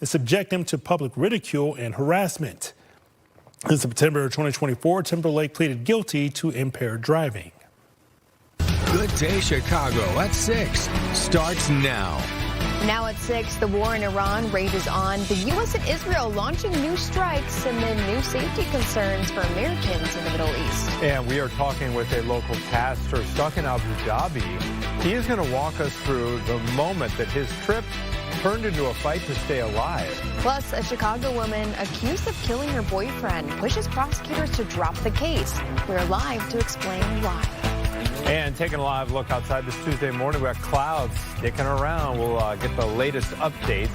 and subject him to public ridicule and harassment. In September 2024, Timberlake pleaded guilty to impaired driving. Good Day Chicago at 6 starts now. Now at 6, the war in Iran rages on. The U.S. and Israel launching new strikes amid new safety concerns for Americans in the Middle East. And we are talking with a local pastor stuck in Abu Dhabi. He is going to walk us through the moment that his trip turned into a fight to stay alive. Plus, a Chicago woman accused of killing her boyfriend pushes prosecutors to drop the case. We're live to explain why. And taking a live look outside this Tuesday morning, we got clouds sticking around. We'll get the latest updates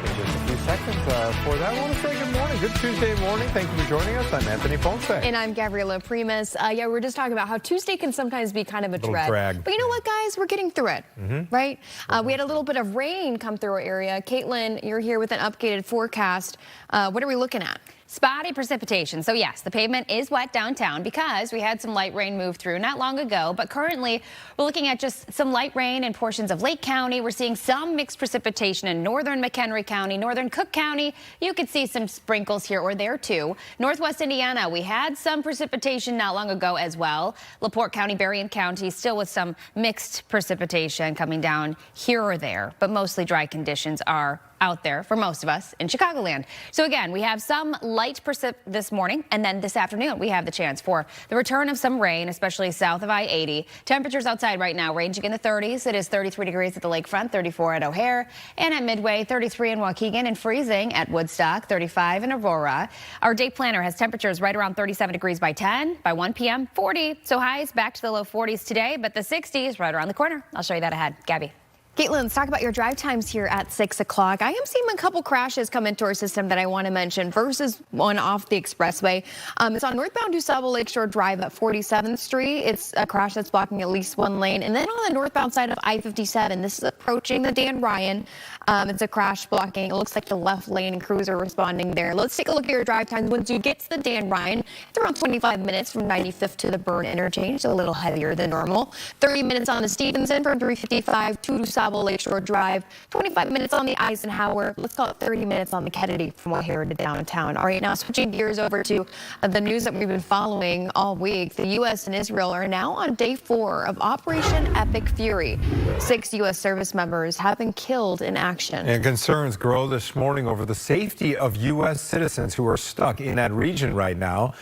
in just a few seconds. For that, I want to say good morning. Good Tuesday morning. Thank you for joining us. I'm Anthony Ponce. And I'm Gabriela Primus. Yeah, we're just talking about how Tuesday can sometimes be kind of a drag. But you know what, guys? We're getting through it, right? We had a little bit of rain come through our area. Caitlin, you're here with an updated forecast. What are we looking at? Spotty precipitation. So yes, the pavement is wet downtown because we had some light rain move through not long ago. But currently, we're looking at just some light rain in portions of Lake County. We're seeing some mixed precipitation in northern McHenry County, northern Cook County. You could see some sprinkles here or there too. Northwest Indiana, we had some precipitation not long ago as well. LaPorte County, Berrien County, still with some mixed precipitation coming down here or there. But mostly dry conditions are out there for most of us in Chicagoland. So again, we have some light precip this morning, and then this afternoon we have the chance for the return of some rain, especially south of I-80. Temperatures outside right now ranging in the 30s. It is 33 degrees at the lakefront, 34 at O'Hare, and at Midway, 33 in Waukegan, and freezing at Woodstock, 35 in Aurora. Our day planner has temperatures right around 37 degrees by 10, by 1 p.m. 40. So highs back to the low 40s today, but the 60s right around the corner. I'll show you that ahead. Gabby. Caitlin, let's talk about your drive times here at 6 o'clock. I am seeing a couple crashes come into our system that I want to mention. First is one off the expressway. It's on northbound DuSable Lakeshore Drive at 47th Street. It's a crash that's blocking at least one lane. And then on the northbound side of I-57, this is approaching the Dan Ryan. It's a crash blocking. It looks like the left lane and crews are responding there. Let's take a look at your drive times. Once you get to the Dan Ryan, it's around 25 minutes from 95th to the Burn interchange, so a little heavier than normal. 30 minutes on the Stevenson from 355 to DuSable Lakeshore Drive, 25 minutes on the Eisenhower. Let's call it 30 minutes on the Kennedy from O'Hare to downtown. All right, now switching gears over to the news that we've been following all week. The U.S. and Israel are now on day 4 of Operation Epic Fury. 6 U.S. service members have been killed in action. And concerns grow this morning over the safety of U.S. citizens who are stuck in that region right now.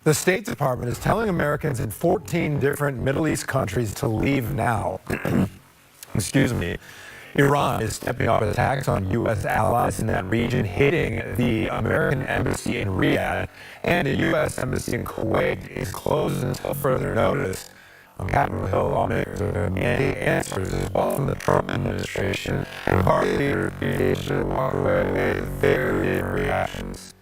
The State Department is telling Americans in 14 different Middle East countries to leave now. Excuse me. Iran is stepping up attacks on U.S. allies in that region, hitting the American embassy in Riyadh, and a U.S. embassy in Kuwait is closed until further notice. On Capitol Hill, lawmakers are demanding answers, as well from the Trump administration, and party leaders should walk away with very different reactions.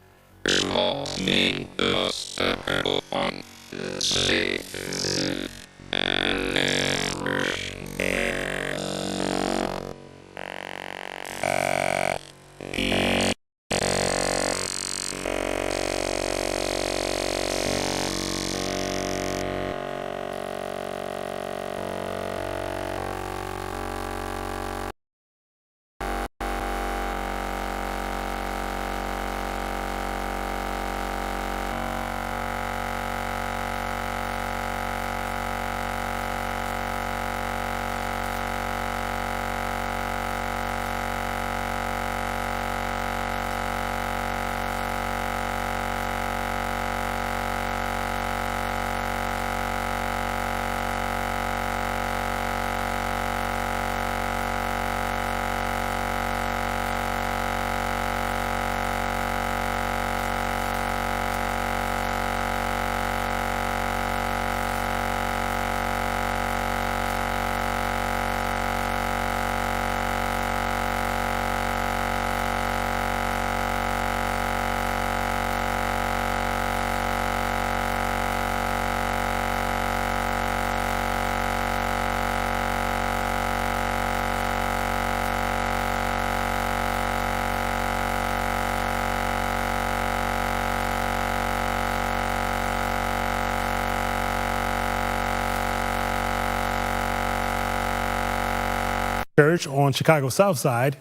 Church on Chicago's South Side.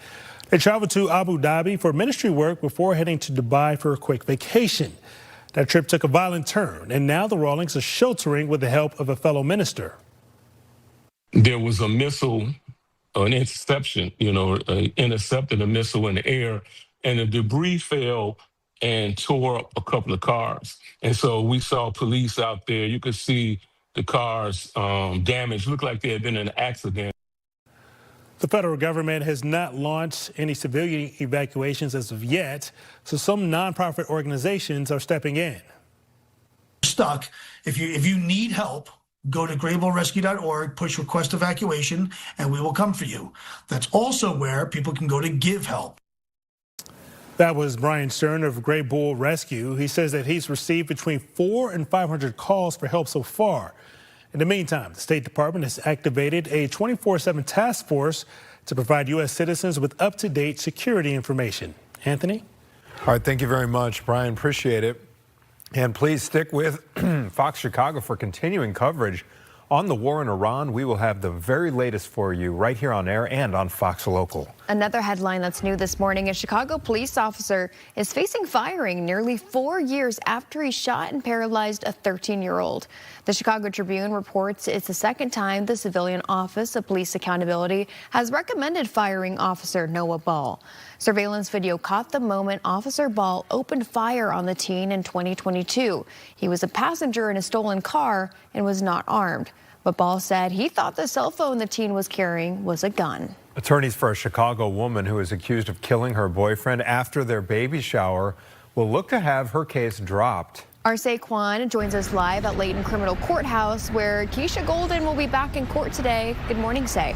They traveled to Abu Dhabi for ministry work before heading to Dubai for a quick vacation. That trip took a violent turn, and now the Rawlings are sheltering with the help of a fellow minister. There was a missile, an interception, intercepted a missile in the air, and the debris fell and tore up a couple of cars. And so we saw police out there. You could see the cars damaged, looked like there had been an accident. The federal government has not launched any civilian evacuations as of yet, so some nonprofit organizations are stepping in. Stuck. If you need help, go to graybullrescue.org, push request evacuation, and we will come for you. That's also where people can go to give help. That was Brian Stern of Gray Bull Rescue. He says that he's received between 400 and 500 calls for help so far. In the meantime, the State Department has activated a 24/7 task force to provide U.S. citizens with up-to-date security information. Anthony? All right, thank you very much, Brian. Appreciate it. And please stick with Fox Chicago for continuing coverage on the war in Iran. We will have the very latest for you right here on air and on Fox Local. Another headline that's new this morning: a Chicago police officer is facing firing nearly 4 years after he shot and paralyzed a 13-year-old. The Chicago Tribune reports it's the second time the Civilian Office of Police Accountability has recommended firing Officer Noah Ball. Surveillance video caught the moment Officer Ball opened fire on the teen in 2022. He was a passenger in a stolen car and was not armed. But Ball said he thought the cell phone the teen was carrying was a gun. Attorneys for a Chicago woman who is accused of killing her boyfriend after their baby shower will look to have her case dropped. Our Kwan joins us live at Layton Criminal Courthouse, where Keisha Golden will be back in court today. Good morning, Say.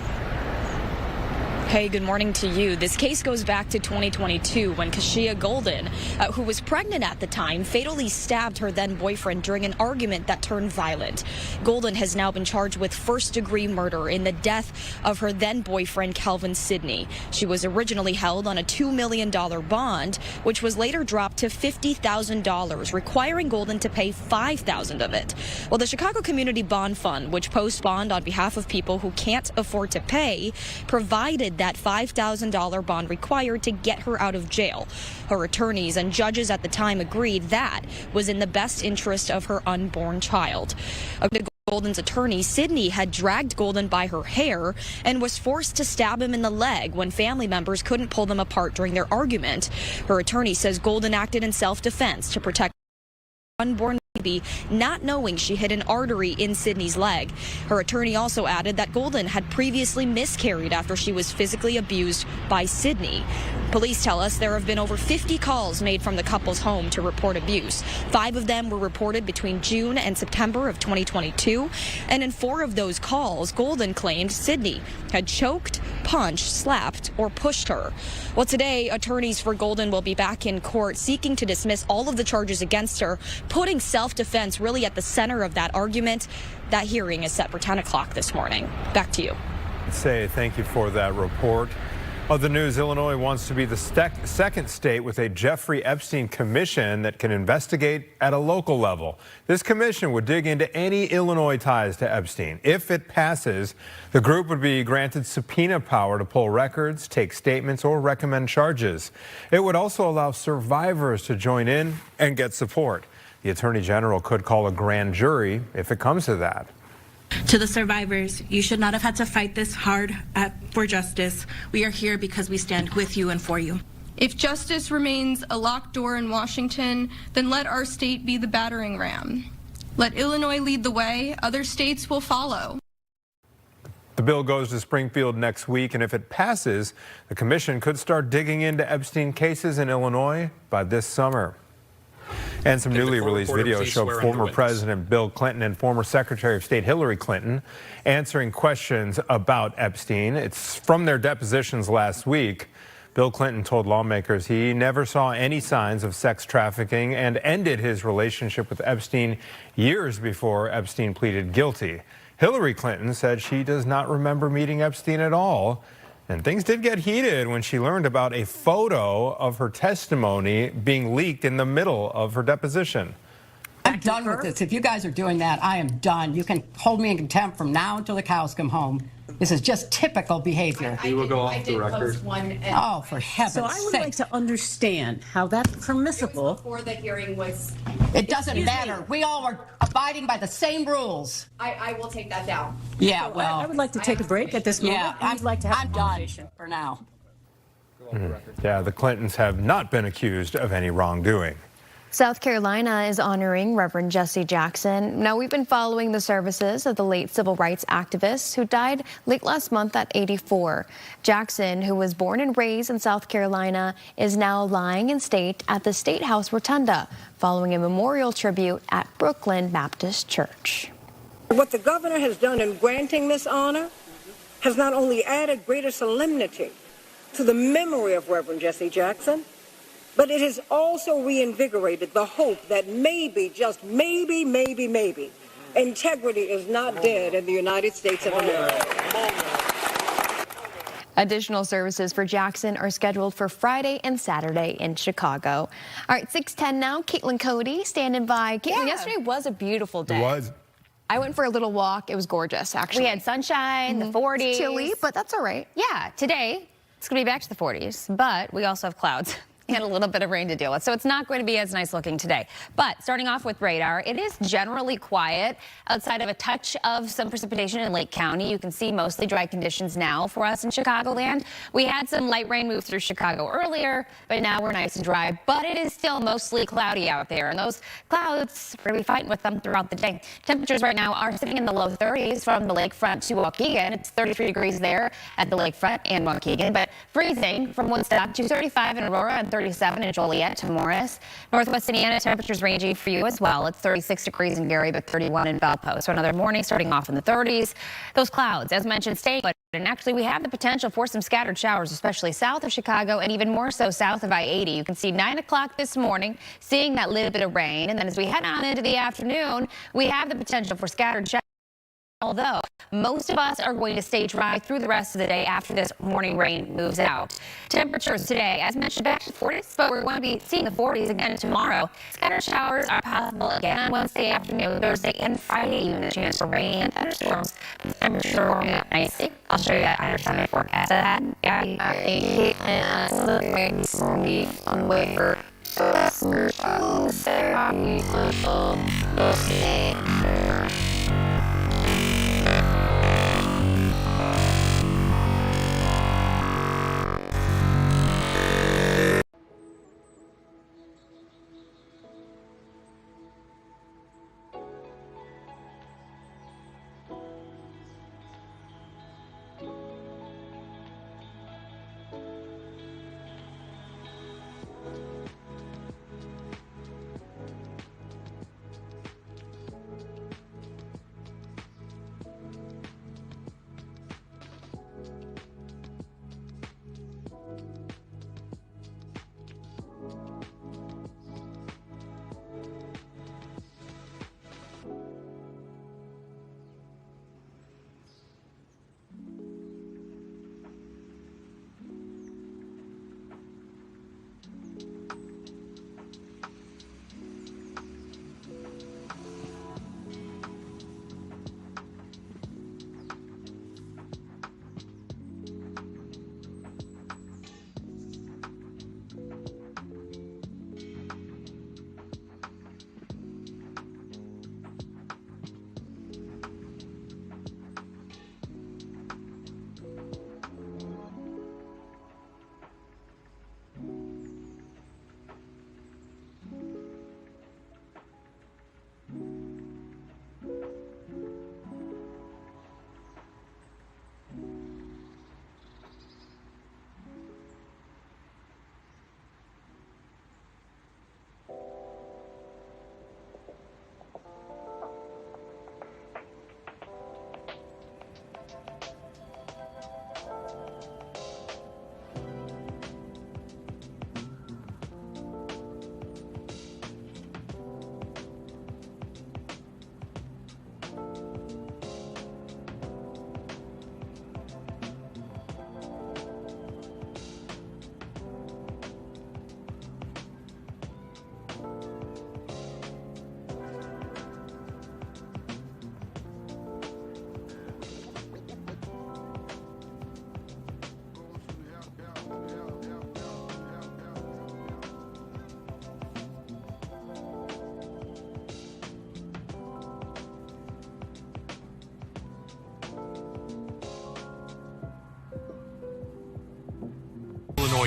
Hey, good morning to you. This case goes back to 2022 when Keisha Golden, who was pregnant at the time, fatally stabbed her then boyfriend during an argument that turned violent. Golden has now been charged with first-degree murder in the death of her then boyfriend, Calvin Sidney. She was originally held on a $2 million bond, which was later dropped to $50,000, requiring Golden to pay $5,000 of it. Well, the Chicago Community Bond Fund, which posts bond on behalf of people who can't afford to pay, provided that $5,000 bond required to get her out of jail. Her attorneys and judges at the time agreed that was in the best interest of her unborn child. Golden's attorney, Sidney, had dragged Golden by her hair and was forced to stab him in the leg when family members couldn't pull them apart during their argument. Her attorney says Golden acted in self-defense to protect her unborn baby, not knowing she hit an artery in Sidney's leg. Her attorney also added that Golden had previously miscarried after she was physically abused by Sidney. Police tell us there have been over 50 calls made from the couple's home to report abuse. 5 of them were reported between June and September of 2022. And in 4 of those calls, Golden claimed Sidney had choked, punched, slapped, or pushed her. Well, today, attorneys for Golden will be back in court seeking to dismiss all of the charges against her, putting self-defense really at the center of that argument. That hearing is set for 10 o'clock this morning. Back to you. Say thank you for that report. Other news: Illinois wants to be the second state with a Jeffrey Epstein commission that can investigate at a local level. This commission would dig into any Illinois ties to Epstein. If it passes, the group would be granted subpoena power to pull records, take statements, or recommend charges. It would also allow survivors to join in and get support. The Attorney General could call a grand jury if it comes to that. To the survivors, you should not have had to fight this hard for justice. We are here because we stand with you and for you. If justice remains a locked door in Washington, then let our state be the battering ram. Let Illinois lead the way. Other states will follow. The bill goes to Springfield next week, and if it passes, the commission could start digging into Epstein cases in Illinois by this summer. And some newly released videos show former President Bill Clinton and former Secretary of State Hillary Clinton answering questions about Epstein. It's from their depositions last week. Bill Clinton told lawmakers he never saw any signs of sex trafficking and ended his relationship with Epstein years before Epstein pleaded guilty. Hillary Clinton said she does not remember meeting Epstein at all. And things did get heated when she learned about a photo of her testimony being leaked in the middle of her deposition. I'm done with this. If you guys are doing that, I am done. You can hold me in contempt from now until the cows come home. This is just typical behavior. We will go off the record. Oh, for heaven's sake. So I would like to understand how that's permissible. Before the hearing was. It doesn't matter. We all are abiding by the same rules. I will take that down. Yeah, So well. I would like to take a break at this moment. Yeah, I'd like to have I'm a done conversation. for now. Yeah, the Clintons have not been accused of any wrongdoing. South Carolina is honoring Reverend Jesse Jackson. Now, we've been following the services of the late civil rights activist who died late last month at 84. Jackson, who was born and raised in South Carolina, is now lying in state at the State House Rotunda following a memorial tribute at Brooklyn Baptist Church. What the governor has done in granting this honor has not only added greater solemnity to the memory of Reverend Jesse Jackson, but it has also reinvigorated the hope that maybe, just maybe, integrity is not dead in the United States of America. Additional services for Jackson are scheduled for Friday and Saturday in Chicago. All right, 6:10 now. Caitlin Cody standing by. Caitlin, yesterday was a beautiful day. It was. I went for a little walk. It was gorgeous, actually. We had sunshine, the 40s. It's chilly, but that's all right. Yeah, today it's going to be back to the 40s, but we also have clouds and a little bit of rain to deal with. So it's not going to be as nice looking today. But starting off with radar, it is generally quiet outside of a touch of some precipitation in Lake County. You can see mostly dry conditions now for us in Chicagoland. We had some light rain move through Chicago earlier, but now we're nice and dry. But it is still mostly cloudy out there. And those clouds, we're going to be fighting with them throughout the day. Temperatures right now are sitting in the low 30s from the lakefront to Waukegan. It's 33 degrees there at the lakefront and Waukegan, but freezing from Woodstock to 35 in Aurora and 37 in Joliet to Morris. Northwest Indiana temperatures ranging for you as well. It's 36 degrees in Gary, but 31 in Valpo. So another morning starting off in the 30s. Those clouds, as mentioned, staying. And actually, we have the potential for some scattered showers, especially south of Chicago and even more so south of I-80. You can see 9 o'clock this morning, seeing that little bit of rain. And then as we head on into the afternoon, we have the potential for scattered showers. Although most of us are going to stay dry through the rest of the day after this morning rain moves out. Temperatures today, as mentioned, back to the 40s, but we're going to be seeing the 40s again tomorrow. Scattered showers are possible again on Wednesday afternoon, Thursday, and Friday, even a chance for rain and thunderstorms. The temperatures are warming up nicely. I'll show you that under forecast. On the way for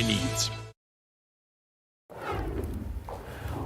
Illinois needs.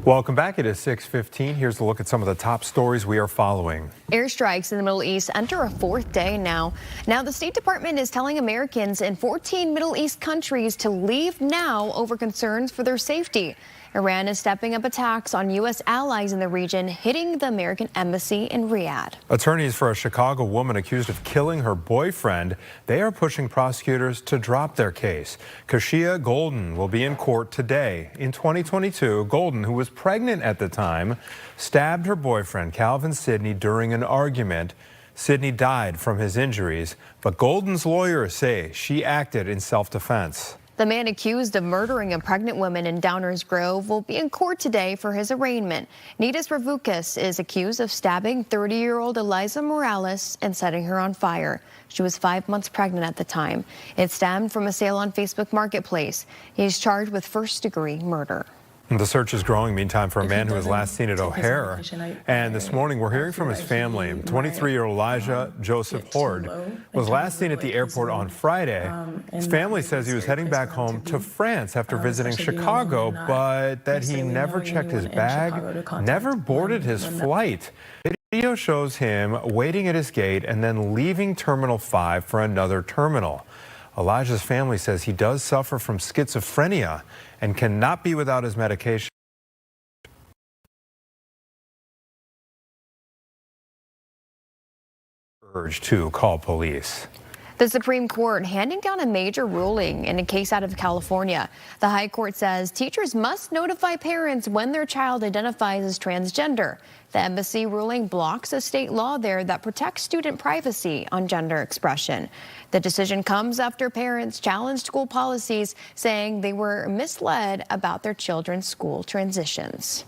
Welcome back. It is 6:15. Here's a look at some of the top stories we are following. Airstrikes in the Middle East enter a fourth day now. Now, the State Department is telling Americans in 14 Middle East countries to leave now over concerns for their safety. Iran is stepping up attacks on U.S. allies in the region, hitting the American embassy in Riyadh. Attorneys for a Chicago woman accused of killing her boyfriend, they are pushing prosecutors to drop their case. Kashia Golden will be in court today. In 2022, Golden, who was pregnant at the time, stabbed her boyfriend, Calvin Sidney, during an argument. Sidney died from his injuries, but Golden's lawyers say she acted in self-defense. The man accused of murdering a pregnant woman in Downers Grove will be in court today for his arraignment. Nidis Ravukas is accused of stabbing 30-year-old Eliza Morales and setting her on fire. She was 5 months pregnant at the time. It stemmed from a sale on Facebook Marketplace. He's charged with first-degree murder. The search is growing, meantime, for a man who was last seen at O'Hare. And this morning, we're hearing from his family. 23-year-old Elijah Joseph Horde was last seen at the airport on Friday. His family says he was heading back home to France after visiting Chicago, but that he never checked his bag, never boarded his flight. Video shows him waiting at his gate and then leaving Terminal 5 for another terminal. Elijah's family says he does suffer from schizophrenia and cannot be without his medication. Urged to call police. The Supreme Court handing down a major ruling in a case out of California. The High Court says teachers must notify parents when their child identifies as transgender. The embassy ruling blocks a state law there that protects student privacy on gender expression. The decision comes after parents challenged school policies, saying they were misled about their children's school transitions.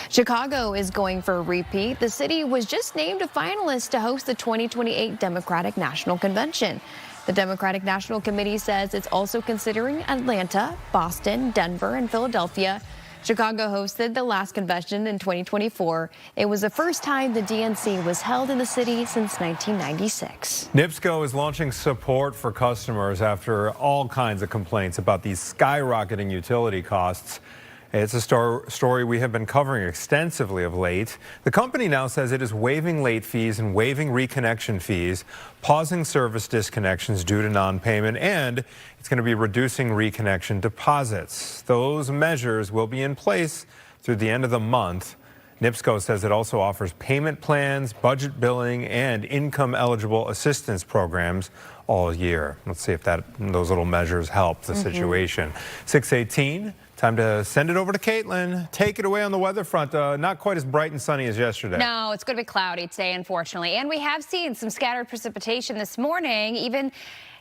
Chicago is going for a repeat. The city was just named a finalist to host the 2028 Democratic National Convention. The Democratic National Committee says it's also considering Atlanta, Boston, Denver, and Philadelphia. Chicago hosted the last convention in 2024. It was the first time the DNC was held in the city since 1996. NIPSCO is launching support for customers after all kinds of complaints about these skyrocketing utility costs. It's a story we have been covering extensively of late. The company now says it is waiving late fees and waiving reconnection fees, pausing service disconnections due to non-payment, and it's going to be reducing reconnection deposits. Those measures will be in place through the end of the month. NIPSCO says it also offers payment plans, budget billing, and income-eligible assistance programs all year. Let's see if those little measures help the situation. 6:18. Time to send it over to Caitlin. Take it away on the weather front. Not quite as bright and sunny as yesterday. No, it's going to be cloudy today, unfortunately. And we have seen some scattered precipitation this morning, even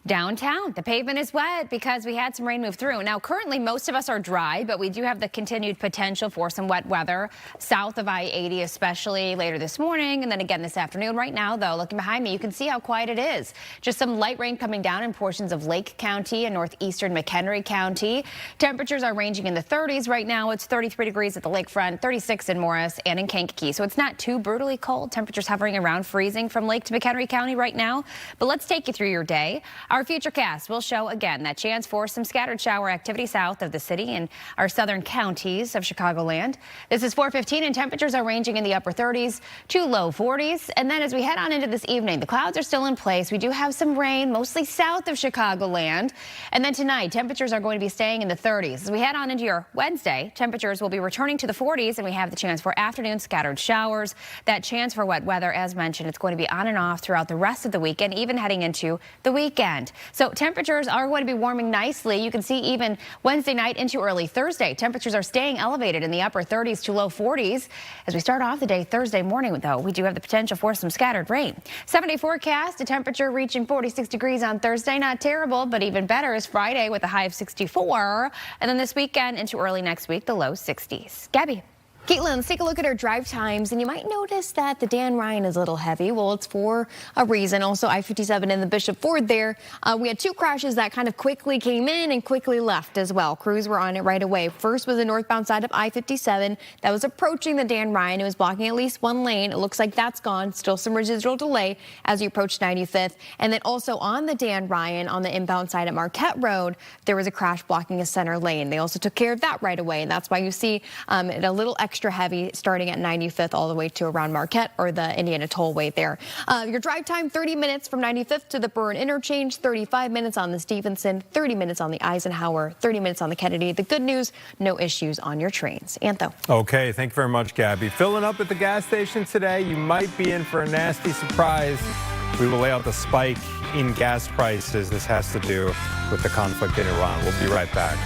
downtown. The pavement is wet because we had some rain move through. Now, currently, most of us are dry, but we do have the continued potential for some wet weather south of I-80, especially later this morning and then again this afternoon. Right now, though, looking behind me, you can see how quiet it is. Just some light rain coming down in portions of Lake County and northeastern McHenry County. Temperatures are ranging in the 30s. Right now, it's 33 degrees at the lakefront, 36 in Morris and in Kankakee. So it's not too brutally cold. Temperatures hovering around freezing from Lake to McHenry County right now. But let's take you through your day. Our futurecast will show again that chance for some scattered shower activity south of the city and our southern counties of Chicagoland. This is 4:15 and temperatures are ranging in the upper 30s to low 40s. And then as we head on into this evening, the clouds are still in place. We do have some rain mostly south of Chicagoland. And then tonight, temperatures are going to be staying in the 30s. As we head on into your Wednesday, temperatures will be returning to the 40s and we have the chance for afternoon scattered showers. That chance for wet weather, as mentioned, it's going to be on and off throughout the rest of the weekend, even heading into the weekend. So temperatures are going to be warming nicely. You can see even Wednesday night into early Thursday. Temperatures are staying elevated in the upper 30s to low 40s. As we start off the day Thursday morning, though, we do have the potential for some scattered rain. 7-day forecast, a temperature reaching 46 degrees on Thursday. Not terrible, but even better is Friday with a high of 64. And then this weekend into early next week, the low 60s. Gabby. Caitlin, let's take a look at our drive times, and you might notice that the Dan Ryan is a little heavy. Well, it's for a reason. Also, I-57 in the Bishop Ford there. We had two crashes that kind of quickly came in and quickly left as well. Crews were on it right away. First was the northbound side of I-57 that was approaching the Dan Ryan. It was blocking at least one lane. It looks like that's gone. Still some residual delay as you approach 95th. And then also on the Dan Ryan on the inbound side at Marquette Road, there was a crash blocking a center lane. They also took care of that right away. And that's why you see it a little extra heavy starting at 95th all the way to around Marquette or the Indiana Tollway there. Your drive time 30 minutes from 95th to the Burn Interchange, 35 minutes on the Stevenson, 30 minutes on the Eisenhower, 30 minutes on the Kennedy. The good news, no issues on your trains. Antho. Okay, thank you very much, Gabby. Filling up at the gas station today, you might be in for a nasty surprise. We will lay out the spike in gas prices. This has to do with the conflict in Iran. We'll be right back.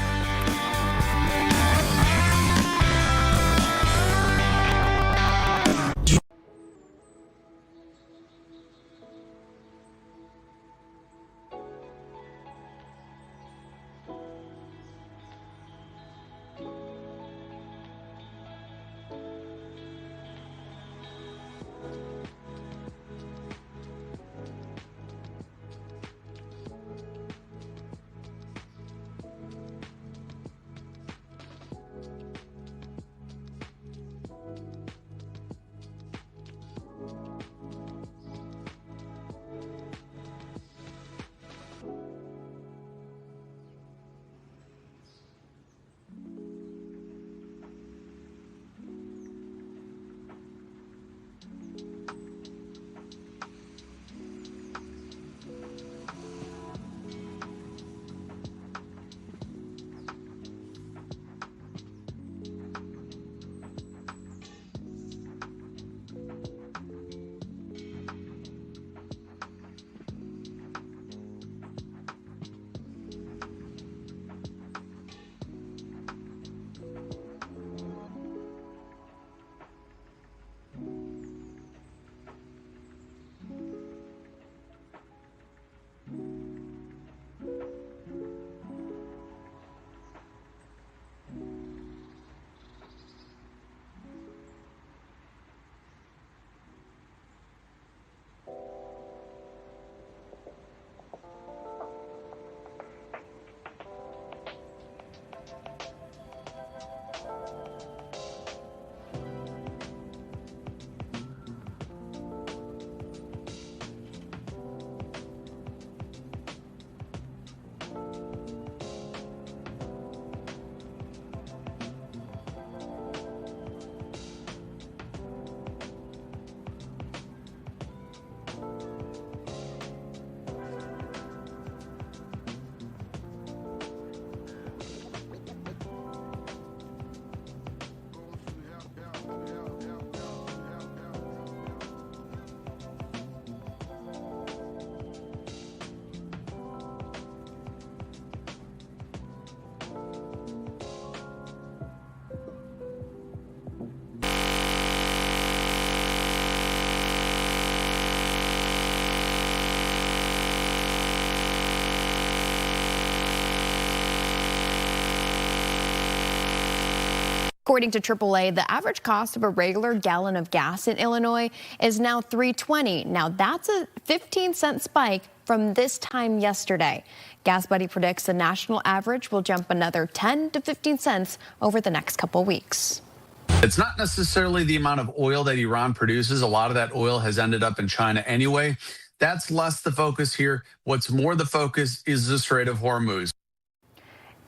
According to AAA, the average cost of a regular gallon of gas in Illinois is now $3.20. Now that's a 15-cent spike from this time yesterday. Gas Buddy predicts the national average will jump another 10 to 15 cents over the next couple weeks. It's not necessarily the amount of oil that Iran produces. A lot of that oil has ended up in China anyway. That's less the focus here. What's more the focus is the Strait of Hormuz.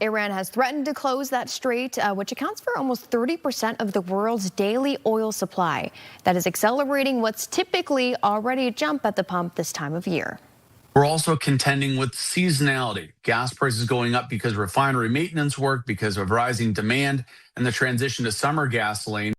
Iran has threatened to close that strait, which accounts for almost 30% of the world's daily oil supply. That is accelerating what's typically already a jump at the pump this time of year. We're also contending with seasonality. Gas prices going up because refinery maintenance work, because of rising demand, and the transition to summer gasoline.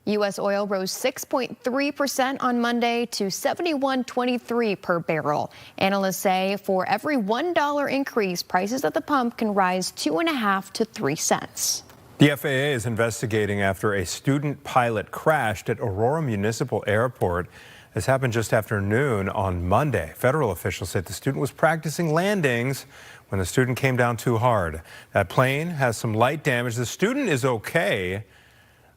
U.S. oil rose 6.3% on Monday to $71.23 per barrel. Analysts say for every $1 increase, prices at the pump can rise 2.5 to 3 cents. The FAA is investigating after a student pilot crashed at Aurora Municipal Airport. This happened just after noon on Monday. Federal officials said the student was practicing landings when the student came down too hard. That plane has some light damage. The student is okay.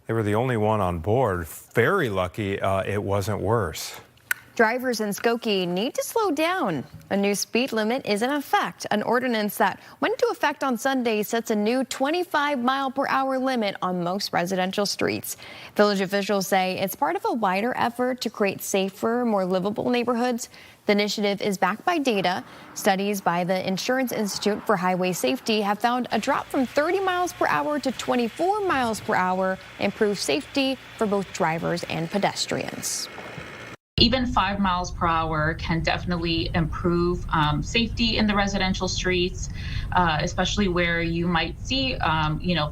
They were the only one on board. Very lucky it wasn't worse. Drivers in Skokie need to slow down. A new speed limit is in effect. An ordinance that went into effect on Sunday sets a new 25-mile-per-hour limit on most residential streets. Village officials say it's part of a wider effort to create safer, more livable neighborhoods. The initiative is backed by data. Studies by the Insurance Institute for Highway Safety have found a drop from 30 miles per hour to 24 miles per hour improves safety for both drivers and pedestrians. Even 5 miles per hour can definitely improve safety in the residential streets, especially where you might see,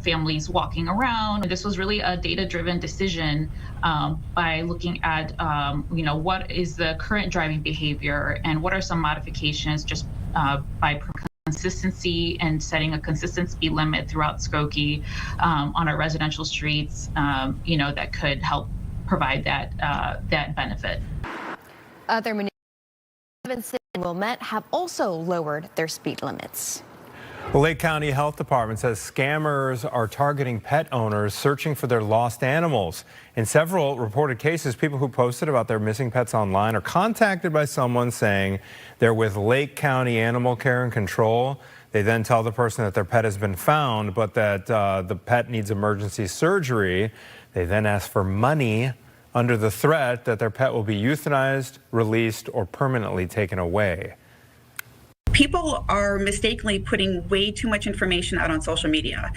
families walking around. This was really a data-driven decision by looking at, what is the current driving behavior and what are some modifications just by consistency and setting a consistent speed limit throughout Skokie on our residential streets, that could help provide that benefit. Other municipalities in Wilmette have also lowered their speed limits. The Lake County Health Department says scammers are targeting pet owners searching for their lost animals. In several reported cases, people who posted about their missing pets online are contacted by someone saying they're with Lake County Animal Care and Control. They then tell the person that their pet has been found, but that the pet needs emergency surgery. They then ask for money under the threat that their pet will be euthanized, released, or permanently taken away. People are mistakenly putting way too much information out on social media.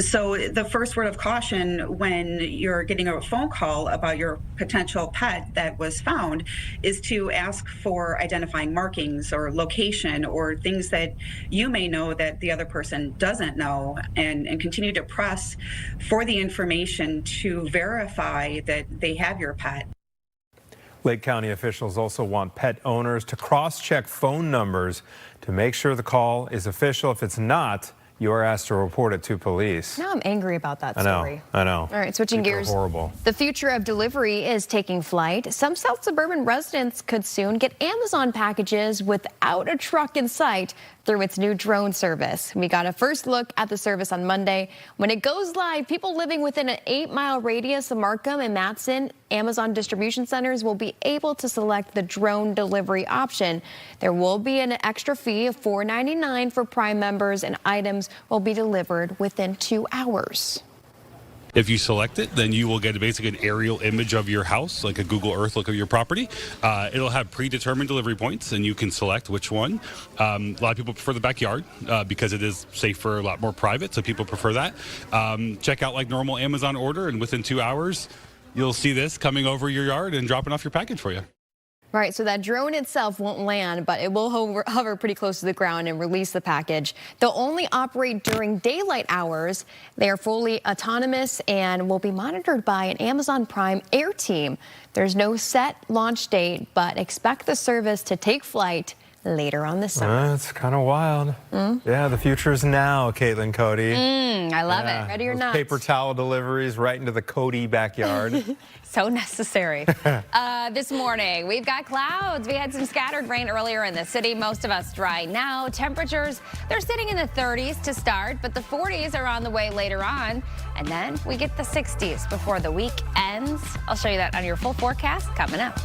So the first word of caution when you're getting a phone call about your potential pet that was found is to ask for identifying markings or location or things that you may know that the other person doesn't know, and continue to press for the information to verify that they have your pet. Lake County officials also want pet owners to cross-check phone numbers to make sure the call is official. If it's not, you are asked to report it to police. Now I'm angry about that story. I know. All right, switching People are gears. horrible. The future of delivery is taking flight. Some South suburban residents could soon get Amazon packages without a truck in sight through its new drone service. We got a first look at the service on Monday. When it goes live, people living within an 8-mile radius of Markham and Matson Amazon distribution centers will be able to select the drone delivery option. There will be an extra fee of $4.99 for Prime members, and items will be delivered within 2 hours. If you select it, then you will get basically an aerial image of your house, like a Google Earth look of your property. It'll have predetermined delivery points, and you can select which one. A lot of people prefer the backyard because it is safer, a lot more private, so people prefer that. Check out like normal Amazon order, and within 2 hours, you'll see this coming over your yard and dropping off your package for you. Right, so that drone itself won't land, but it will hover pretty close to the ground and release the package. They'll only operate during daylight hours. They are fully autonomous and will be monitored by an Amazon Prime Air team. There's no set launch date, but expect the service to take flight later on this summer. That's kind of wild. Yeah, the future is now, Caitlin Cody. I love it. Ready or Those not. paper towel deliveries right into the Cody backyard. So necessary. This morning, we've got clouds. We had some scattered rain earlier in the city. Most of us dry now. Temperatures, they're sitting in the 30s to start, but the 40s are on the way later on. And then we get the 60s before the week ends. I'll show you that on your full forecast coming up.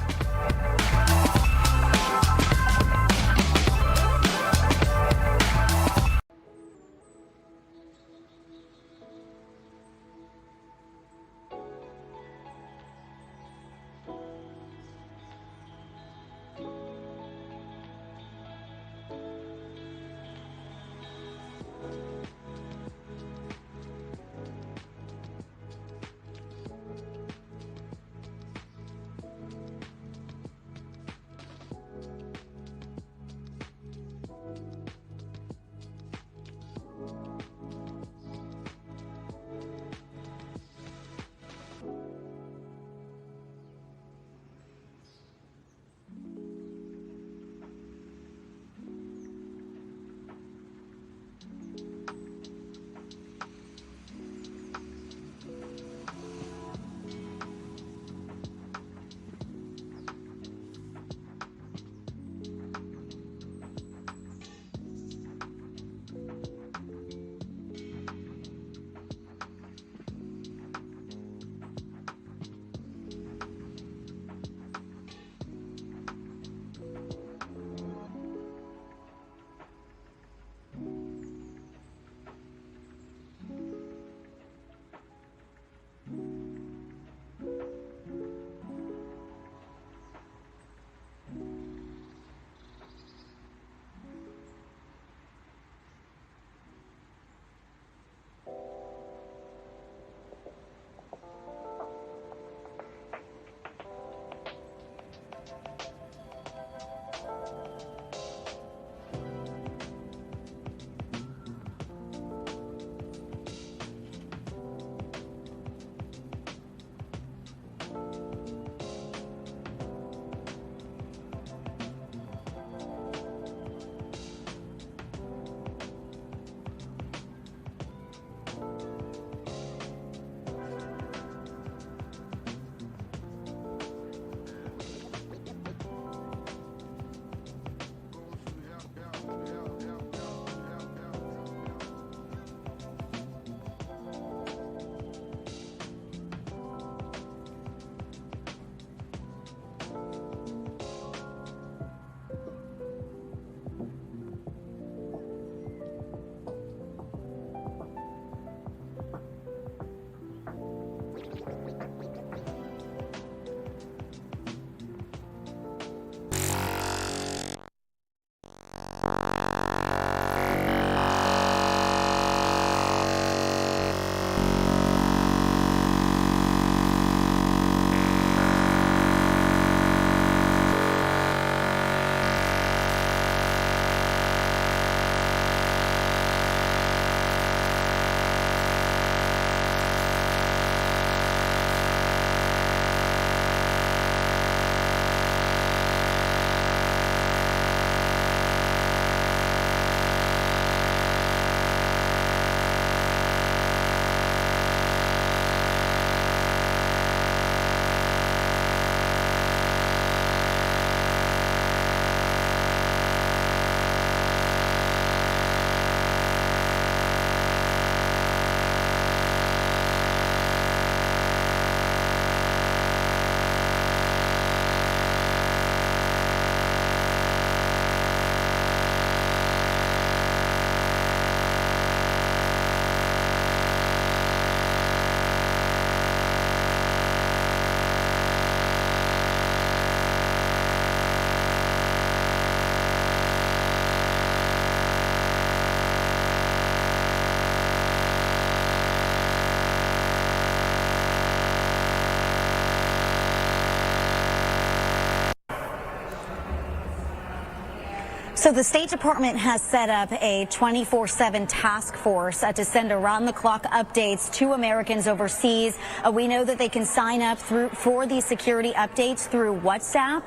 So the State Department has set up a 24/7 task force to send around-the-clock updates to Americans overseas. We know that they can sign up for these security updates through WhatsApp.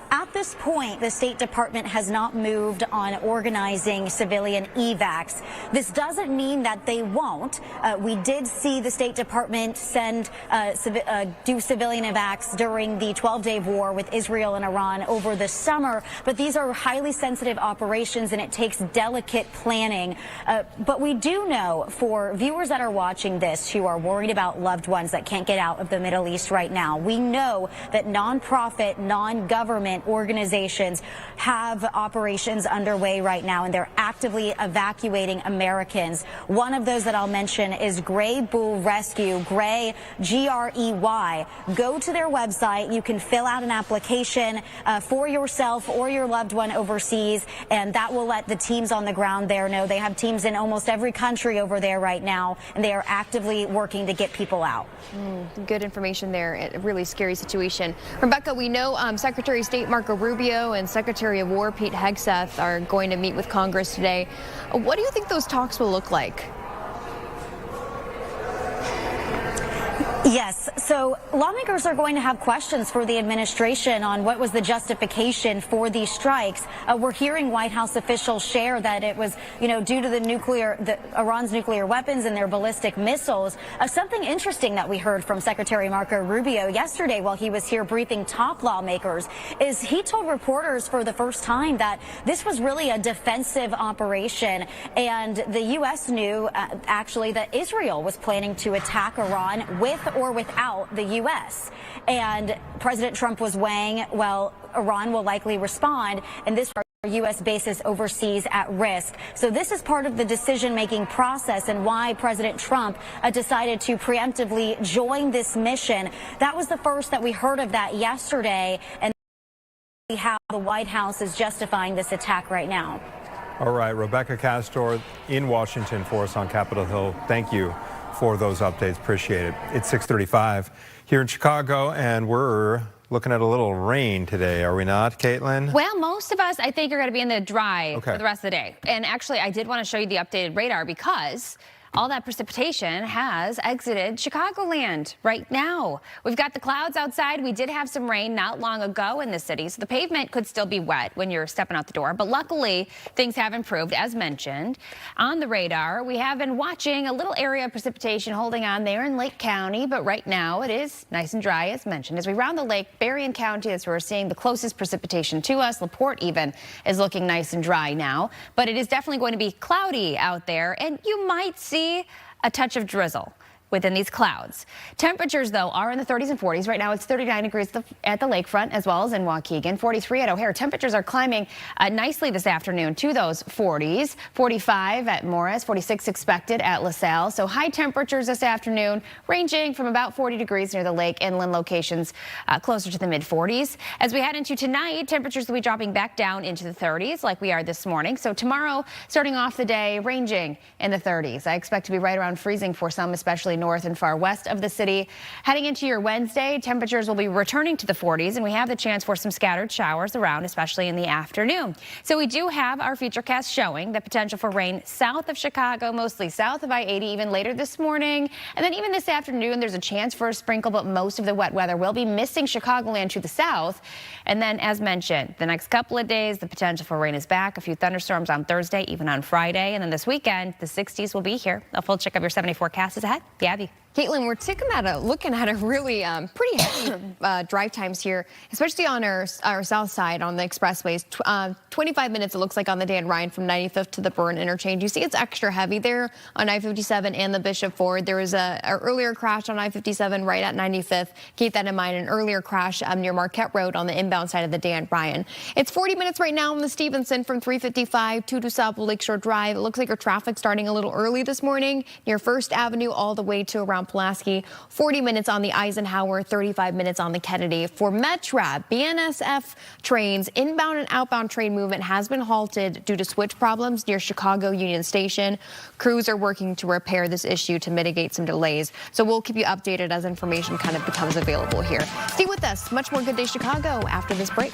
At this point, the State Department has not moved on organizing civilian evacs. This doesn't mean that they won't. We did see the State Department do civilian evacs during the 12-day war with Israel and Iran over the summer, but these are highly sensitive operations and it takes delicate planning. But we do know, for viewers that are watching this who are worried about loved ones that can't get out of the Middle East right now, we know that nonprofit, non-government organizations have operations underway right now, and they're actively evacuating Americans. One of those that I'll mention is Gray Bull Rescue, Gray, G-R-E-Y. Go to their website. You can fill out an application for yourself or your loved one overseas, and that will let the teams on the ground there know. They have teams in almost every country over there right now, and they are actively working to get people out. Good information there. A really scary situation. Rebecca, we know Secretary of State Marco Rubio and Secretary of War Pete Hegseth are going to meet with Congress today. What do you think those talks will look like? Yes, so lawmakers are going to have questions for the administration on what was the justification for these strikes. We're hearing White House officials share that it was, due to Iran's nuclear weapons and their ballistic missiles. Something interesting that we heard from Secretary Marco Rubio yesterday while he was here briefing top lawmakers is he told reporters for the first time that this was really a defensive operation, and the U.S. knew actually that Israel was planning to attack Iran with or without the U.S. And President Trump was weighing, well, Iran will likely respond, and this U.S. bases overseas at risk. So this is part of the decision-making process and why President Trump decided to preemptively join this mission. That was the first that we heard of that yesterday, and how the White House is justifying this attack right now. All right, Rebecca Castor in Washington for us on Capitol Hill. Thank you for those updates. Appreciate it. It's 6:35 here in Chicago, and we're looking at a little rain today, are we not, Caitlin? Well, most of us, I think, are going to be in the dry Okay. for the rest of the day. And actually, I did want to show you the updated radar because all that precipitation has exited Chicagoland right now. We've got the clouds outside. We did have some rain not long ago in the city, so the pavement could still be wet when you're stepping out the door. But luckily, things have improved, as mentioned. On the radar, we have been watching a little area of precipitation holding on there in Lake County, but right now it is nice and dry, as mentioned. As we round the lake, Berrien County, as we're seeing the closest precipitation to us, LaPorte even, is looking nice and dry now. But it is definitely going to be cloudy out there, and you might see a touch of drizzle within these clouds. Temperatures, though, are in the 30s and 40s. Right now, it's 39 degrees at the lakefront as well as in Waukegan, 43 at O'Hare. Temperatures are climbing nicely this afternoon to those 40s, 45 at Morris, 46 expected at LaSalle. So high temperatures this afternoon, ranging from about 40 degrees near the lake, inland locations closer to the mid-40s. As we head into tonight, temperatures will be dropping back down into the 30s like we are this morning. So tomorrow, starting off the day, ranging in the 30s. I expect to be right around freezing for some, especially north and far west of the city. Heading into your Wednesday, temperatures will be returning to the 40s, and we have the chance for some scattered showers around, especially in the afternoon. So we do have our futurecast showing the potential for rain south of Chicago, mostly south of I-80, even later this morning. And then even this afternoon, there's a chance for a sprinkle, but most of the wet weather will be missing Chicagoland to the south. And then, as mentioned, the next couple of days, the potential for rain is back. A few thunderstorms on Thursday, even on Friday. And then this weekend, the 60s will be here. A full check of your 70 forecast is ahead. Abby. Caitlin, we're looking at a really pretty heavy drive times here, especially on our south side on the expressways. 25 minutes, it looks like, on the Dan Ryan from 95th to the Burn interchange. You see it's extra heavy there on I-57 and the Bishop Ford. There was an earlier crash on I-57 right at 95th. Keep that in mind. An earlier crash near Marquette Road on the inbound side of the Dan Ryan. It's 40 minutes right now on the Stevenson from 355 to DuSable Lakeshore Drive. It looks like your traffic starting a little early this morning near First Avenue all the way to around Pulaski. 40 minutes on the Eisenhower, 35 minutes on the Kennedy. For Metrab, BNSF trains, inbound and outbound train movement has been halted due to switch problems near Chicago Union Station. Crews are working to repair this issue to mitigate some delays. So we'll keep you updated as information kind of becomes available here. Stay with us. Much more Good Day Chicago after this break.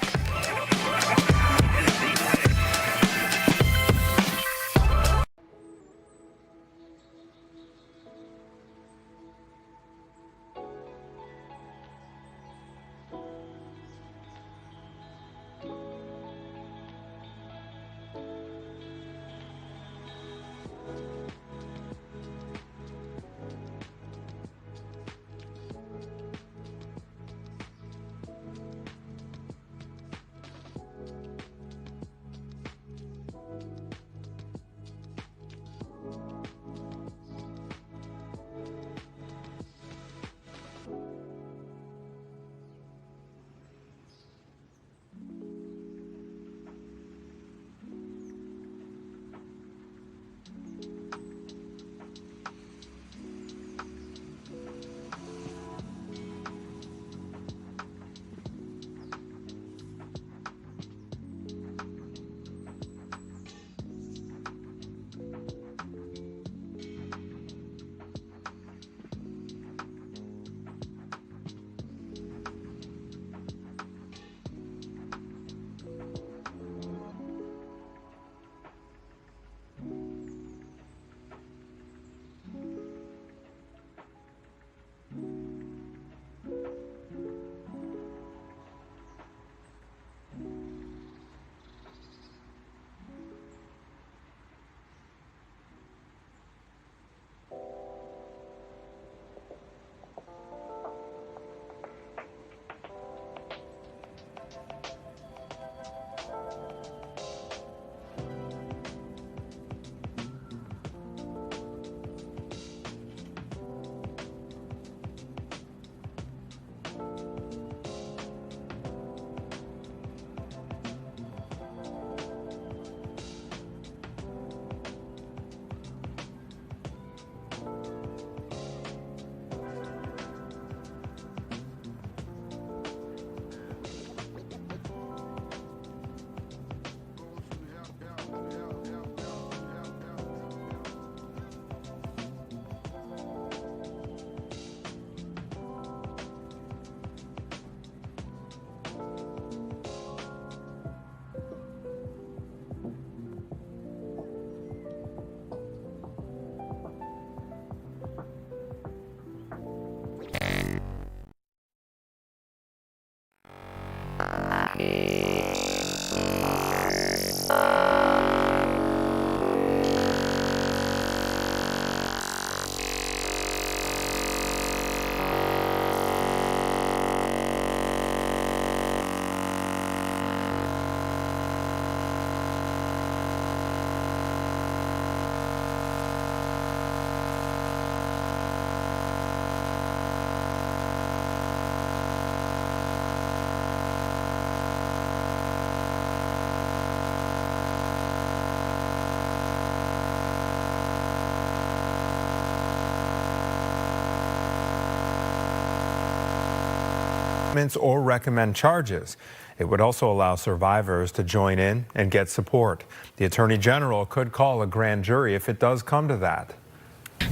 indictments or recommend charges. It would also allow survivors to join in and get support. The Attorney General could call a grand jury if it does come to that.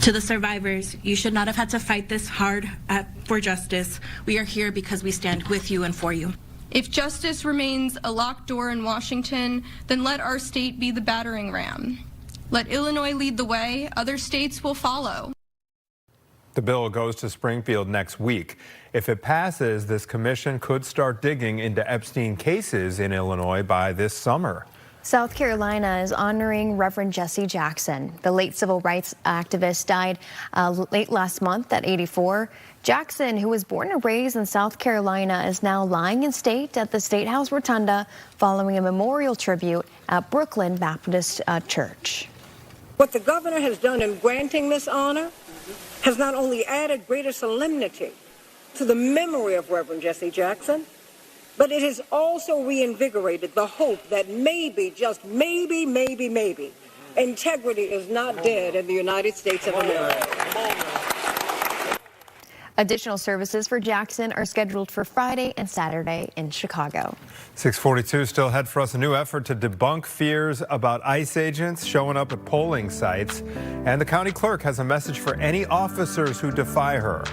To the survivors, you should not have had to fight this hard for justice. We are here because we stand with you and for you. If justice remains a locked door in Washington, then let our state be the battering ram. Let Illinois lead the way. Other states will follow. The bill goes to Springfield next week. If it passes, this commission could start digging into Epstein cases in Illinois by this summer. South Carolina is honoring Reverend Jesse Jackson. The late civil rights activist died late last month at 84. Jackson, who was born and raised in South Carolina, is now lying in state at the State House Rotunda following a memorial tribute at Brooklyn Baptist Church. What the governor has done in granting this honor has not only added greater solemnity to the memory of Reverend Jesse Jackson, but it has also reinvigorated the hope that maybe, just maybe, integrity is not dead in the United States of America. Additional services for Jackson are scheduled for Friday and Saturday in Chicago. 642 still ahead for us. A new effort to debunk fears about ICE agents showing up at polling sites. And the county clerk has a message for any officers who defy her.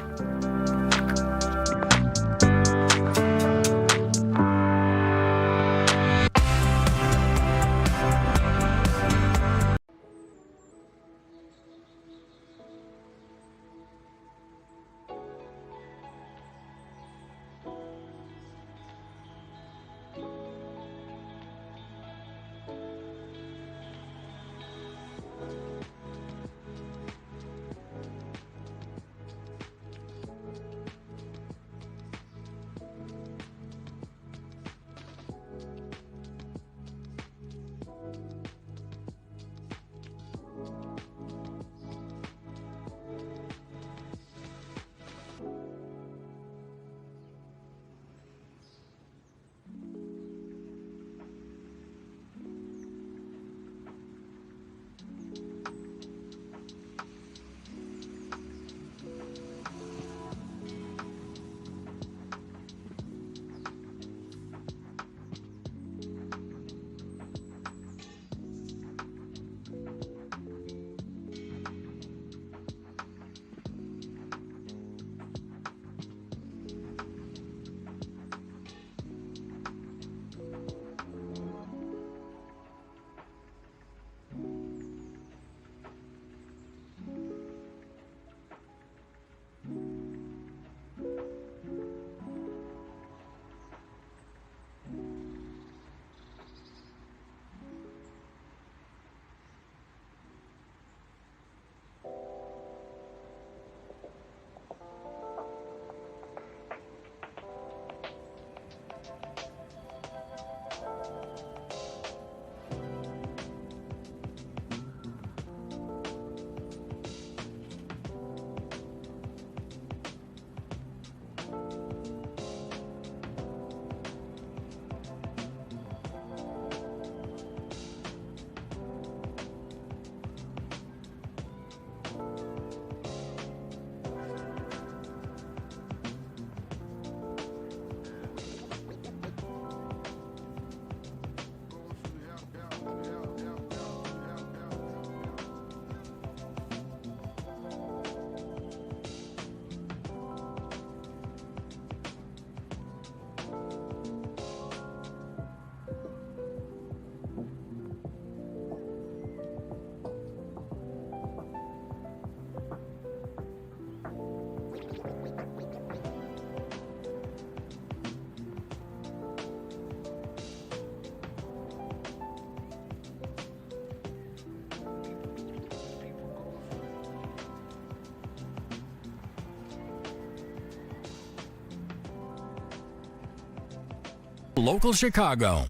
Local Chicago.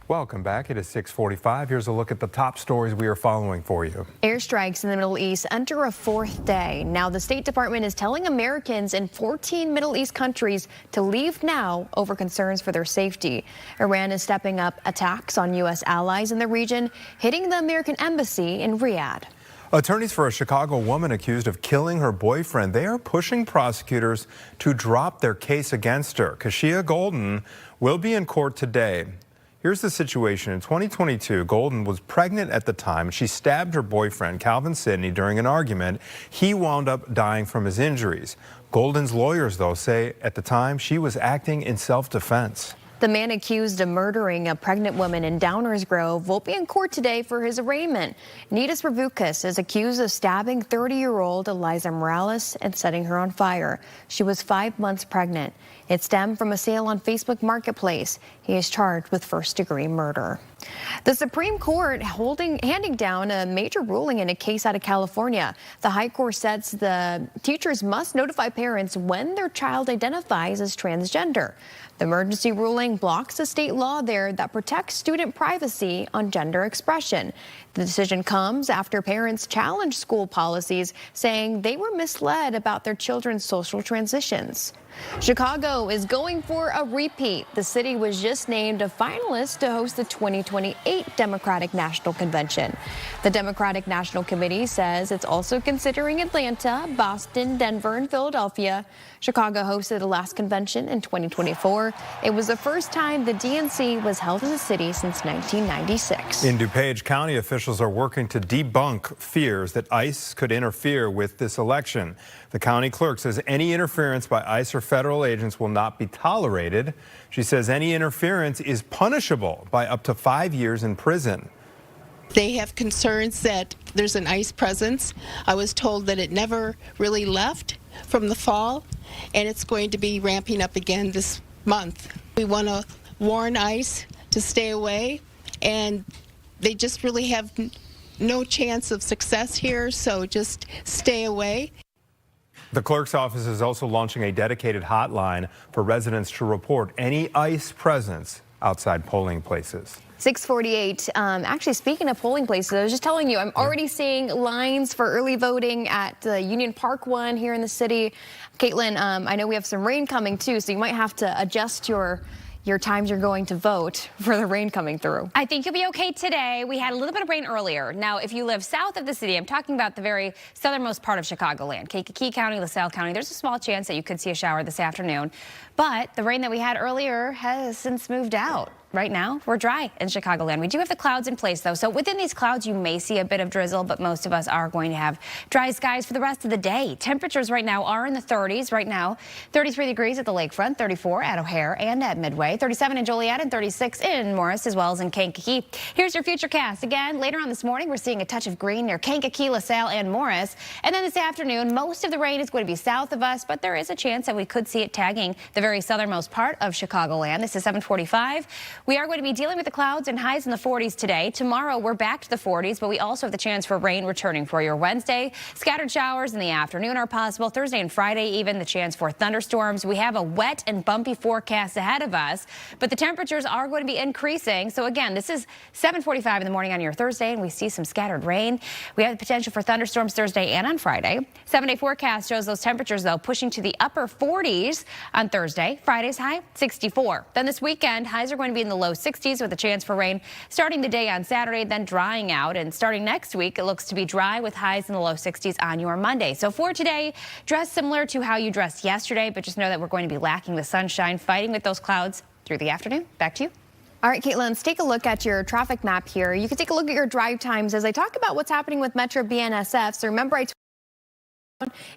Welcome back. It is 6:45. Here's a look at the top stories we are following for you. Airstrikes in the Middle East enter a fourth day. Now the State Department is telling Americans in 14 Middle East countries to leave now over concerns for their safety. Iran is stepping up attacks on U.S. allies in the region, hitting the American embassy in Riyadh. Attorneys for a Chicago woman accused of killing her boyfriend, they are pushing prosecutors to drop their case against her. Kashia Golden will be in court today. Here's the situation. In 2022, Golden was pregnant at the time. She stabbed her boyfriend, Calvin Sidney, during an argument. He wound up dying from his injuries. Golden's lawyers, though, say at the time she was acting in self-defense. The man accused of murdering a pregnant woman in Downers Grove will be in court today for his arraignment. Nitas Ravukas is accused of stabbing 30-year-old Eliza Morales and setting her on fire. She was 5 months pregnant. It stemmed from a sale on Facebook Marketplace. He is charged with first-degree murder. The Supreme Court handing down a major ruling in a case out of California. The High Court says the teachers must notify parents when their child identifies as transgender. The emergency ruling blocks a state law there that protects student privacy on gender expression. The decision comes after parents challenged school policies, saying they were misled about their children's social transitions. Chicago is going for a repeat. The city was just named a finalist to host the 2028 Democratic National Convention. The Democratic National Committee says it's also considering Atlanta, Boston, Denver, and Philadelphia. Chicago hosted the last convention in 2024. It was the first time the DNC was held as a city since 1996. In DuPage County, officials are working to debunk fears that ICE could interfere with this election. The county clerk says any interference by ICE or federal agents will not be tolerated. She says any interference is punishable by up to 5 years in prison. They have concerns that there's an ICE presence. I was told that it never really left from the fall, and it's going to be ramping up again this month. We want to warn ICE to stay away, and they just really have no chance of success here, so just stay away. The clerk's office is also launching a dedicated hotline for residents to report any ICE presence outside polling places. 6:48. Actually, speaking of polling places, I was just telling you, I'm already seeing lines for early voting at the Union Park one here in the city. Caitlin, I know we have some rain coming too, so you might have to adjust your times you're going to vote for the rain coming through. I think you'll be okay today. We had a little bit of rain earlier. Now, if you live south of the city, I'm talking about the very southernmost part of Chicagoland, Kankakee County, LaSalle County, there's a small chance that you could see a shower this afternoon. But the rain that we had earlier has since moved out. Right now, we're dry in Chicagoland. We do have the clouds in place, though. So within these clouds, you may see a bit of drizzle, but most of us are going to have dry skies for the rest of the day. Temperatures right now are in the 30s. Right now, 33 degrees at the lakefront, 34 at O'Hare and at Midway, 37 in Joliet, and 36 in Morris, as well as in Kankakee. Here's your futurecast. Again, later on this morning, we're seeing a touch of green near Kankakee, LaSalle, and Morris. And then this afternoon, most of the rain is going to be south of us, but there is a chance that we could see it tagging the very southernmost part of Chicagoland. This is 745. We are going to be dealing with the clouds and highs in the 40s today. Tomorrow, we're back to the 40s, but we also have the chance for rain returning for your Wednesday. Scattered showers in the afternoon are possible. Thursday and Friday, even the chance for thunderstorms. We have a wet and bumpy forecast ahead of us, but the temperatures are going to be increasing. So again, this is 7:45 in the morning on your Thursday, and we see some scattered rain. We have the potential for thunderstorms Thursday and on Friday. 7-day forecast shows those temperatures, though, pushing to the upper 40s on Thursday. Friday's high, 64. Then this weekend, highs are going to be in the low 60s with a chance for rain starting the day on Saturday, then drying out. And starting next week, it looks to be dry with highs in the low 60s on your Monday. So for today, dress similar to how you dressed yesterday, but just know that we're going to be lacking the sunshine, fighting with those clouds through the afternoon. Back to you. All right, Caitlin, let's take a look at your traffic map here. You can take a look at your drive times as I talk about what's happening with Metro BNSF. So remember,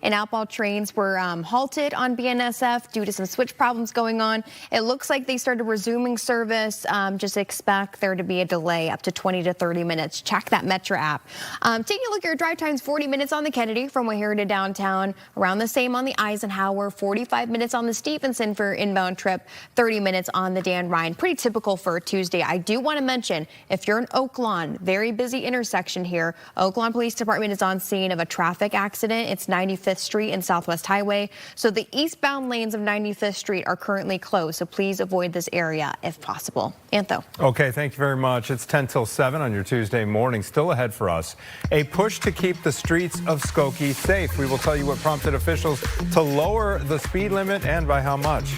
and outbound trains were halted on BNSF due to some switch problems going on. It looks like they started resuming service. Just expect there to be a delay up to 20 to 30 minutes. Check that Metro app. Taking a look at your drive times, 40 minutes on the Kennedy from O'Hare to downtown, around the same on the Eisenhower, 45 minutes on the Stevenson for inbound trip, 30 minutes on the Dan Ryan. Pretty typical for a Tuesday. I do want to mention, if you're in Oak Lawn, very busy intersection here. Oak Lawn Police Department is on scene of a traffic accident. It's 95th Street and Southwest Highway. So the eastbound lanes of 95th Street are currently closed. So please avoid this area if possible. Antho. Okay, thank you very much. It's 10 till 7 on your Tuesday morning. Still ahead for us, a push to keep the streets of Skokie safe. We will tell you what prompted officials to lower the speed limit and by how much.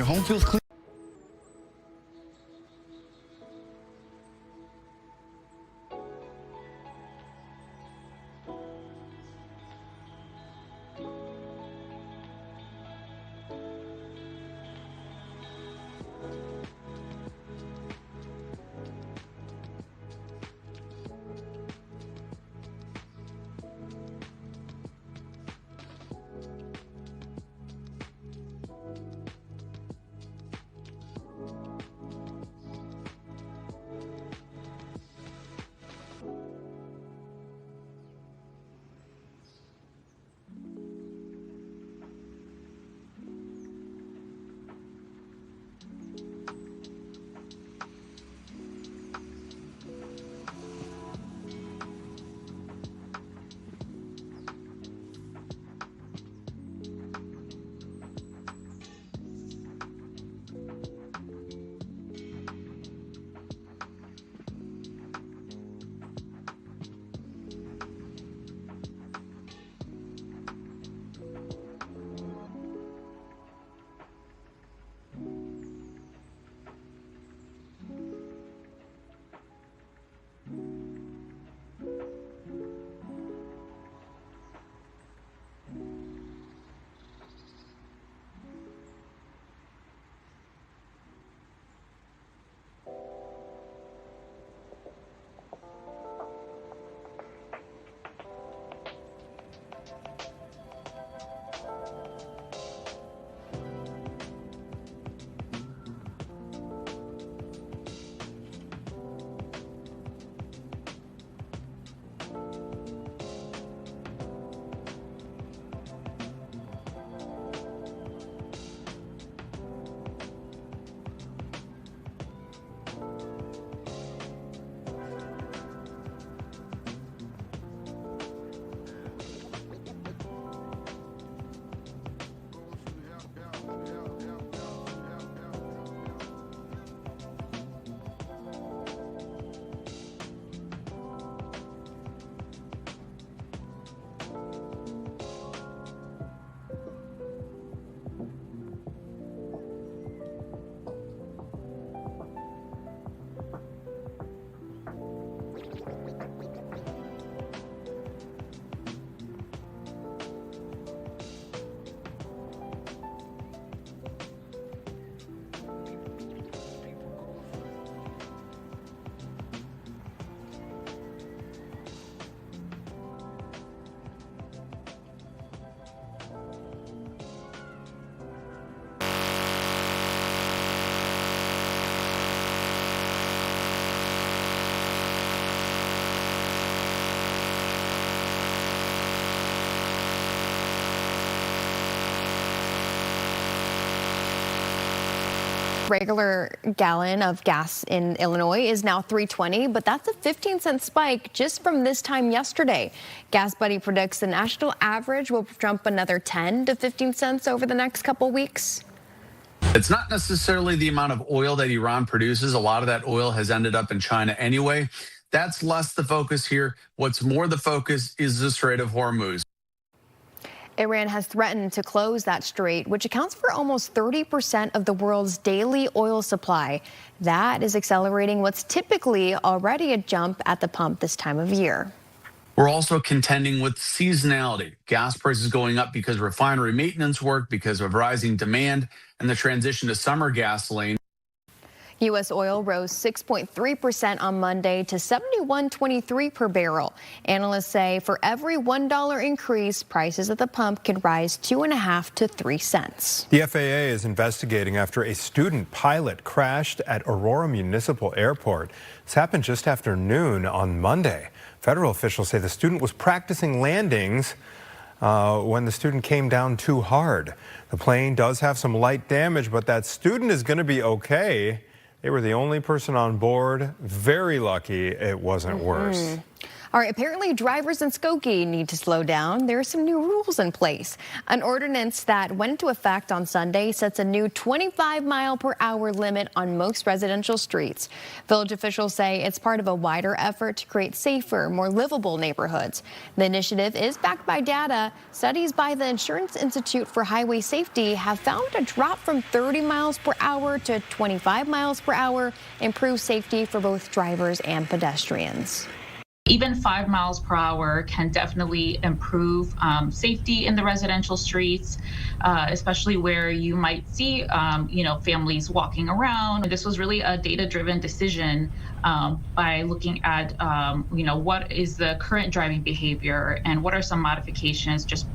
home feels clean. Regular gallon of gas in Illinois is now $3.20, but that's a 15-cent spike just from this time yesterday. Gas Buddy predicts the national average will jump another 10 to 15 cents over the next couple weeks. It's not necessarily the amount of oil that Iran produces. A lot of that oil has ended up in China anyway. That's less the focus here. What's more the focus is the Strait of Hormuz. Iran has threatened to close that strait, which accounts for almost 30% of the world's daily oil supply. That is accelerating what's typically already a jump at the pump this time of year. We're also contending with seasonality. Gas prices going up because refinery maintenance work, because of rising demand, and the transition to summer gasoline. U.S. oil rose 6.3% on Monday to $71.23 per barrel. Analysts say for every $1 increase, prices at the pump could rise 2.5 to 3 cents. The FAA is investigating after a student pilot crashed at Aurora Municipal Airport. This happened just after noon on Monday. Federal officials say the student was practicing landings when the student came down too hard. The plane does have some light damage, but that student is going to be okay. They were the only person on board. Very lucky it wasn't worse. All right, apparently drivers in Skokie need to slow down. There are some new rules in place. An ordinance that went into effect on Sunday sets a new 25-mile-per-hour limit on most residential streets. Village officials say it's part of a wider effort to create safer, more livable neighborhoods. The initiative is backed by data. Studies by the Insurance Institute for Highway Safety have found a drop from 30 miles per hour to 25 miles per hour improves safety for both drivers and pedestrians. Even 5 miles per hour can definitely improve safety in the residential streets, especially where you might see, families walking around. This was really a data-driven decision by looking at, what is the current driving behavior and what are some modifications just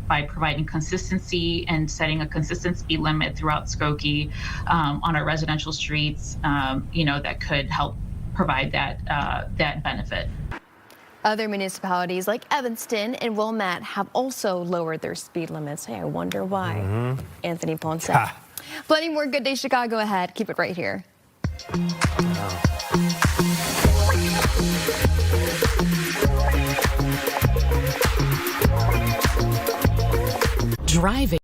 by providing consistency and setting a consistent speed limit throughout Skokie on our residential streets, that could help provide that benefit. Other municipalities like Evanston and Wilmette have also lowered their speed limits. Hey, I wonder why. Anthony Ponce. Plenty more Good Day Chicago ahead. Keep it right here. Driving.